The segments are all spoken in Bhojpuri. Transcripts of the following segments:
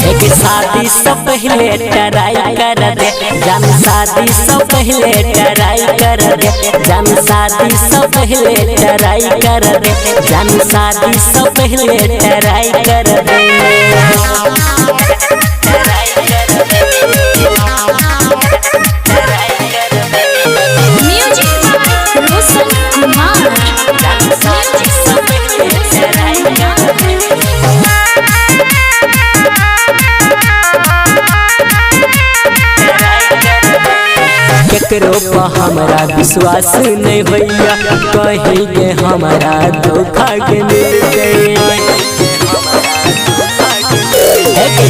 एक शादी से पहले ट्राई कर दे जान, शादी से पहले ट्राई कर दे जान, शादी से पहले ट्राई कर दे जान, शादी से पहले ट्राई कर दे। केकरो पर हमरा विश्वास नहीं भैया, कहीं के हमारा धोखा के मिल गए।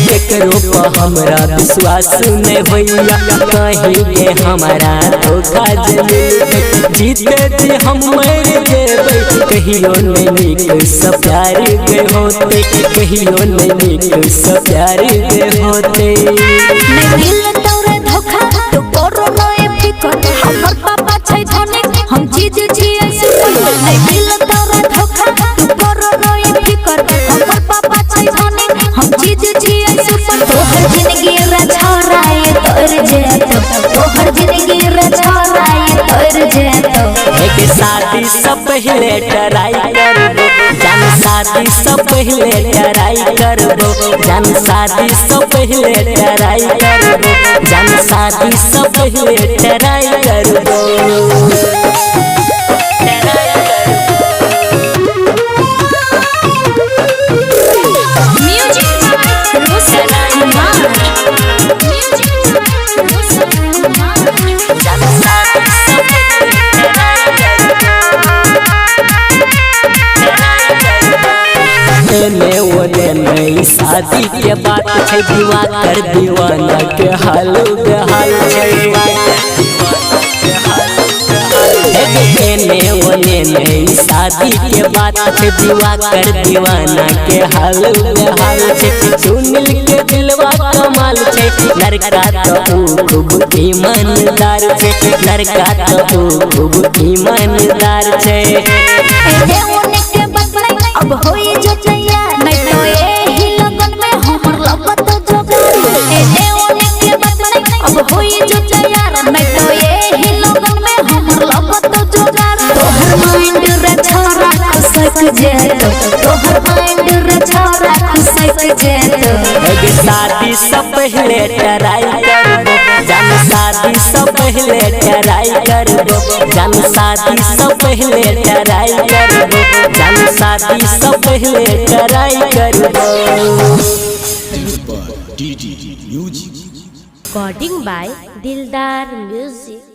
केकरो पर हमरा विश्वास नहीं भैया, कहीं के हमारा धोखा मिल गए। जीते जी हम मर जेबै, कहियो नहीं नीक से प्यार गए होते, कहियो नहीं नीक से प्यार गए होते। हमर पापा छै धनिक, हम चीज छियै सुपर, नहीं दिल तोरा धोखा तू करो रोई फिकर। हमर पापा छै धनिक, हम चीज छियै सुपर। तोहर जिंदगी रे छोराए तोर जेतो, तोहर जिंदगी रे छोराए तोर जेतो। एक शादी से पहले ट्राई करबो जान, शादी से पहले ट्राई करबो जान, शादी से पहले ट्राई करबो जान, शादी से पहले ट्राई करबो। ने ओने नई शादी के बात छै, दिवाकर दीवाना के हाल बेहाल छै। ने ओने नई शादी के बात छै, दिवाकर दीवाना के हाल बेहाल छै। सुनील के दिलवा कमाल छै, लड़का तो खूब ईमानदार छै, लड़का तो खूब ईमानदार छै। अब होई जो चैया नहीं तो एही लगन में हमर लगत जोगार। एने ओने के बात नहीं, अब होई जो चैया नहीं तो एही लगन में हमर लगत जोगार। तोहर माइंड रे छोरा खुसक जेतो, तोहर माइंड रे छोरा खुसक जेतो। एक शादी से पहले ट्राई करबो जान, शादी से पहले ट्राई करबो जान, शादी से पहले ट्राई करबो जान, शादी से पहले ट्राई करबो। Recording by Dildar Music।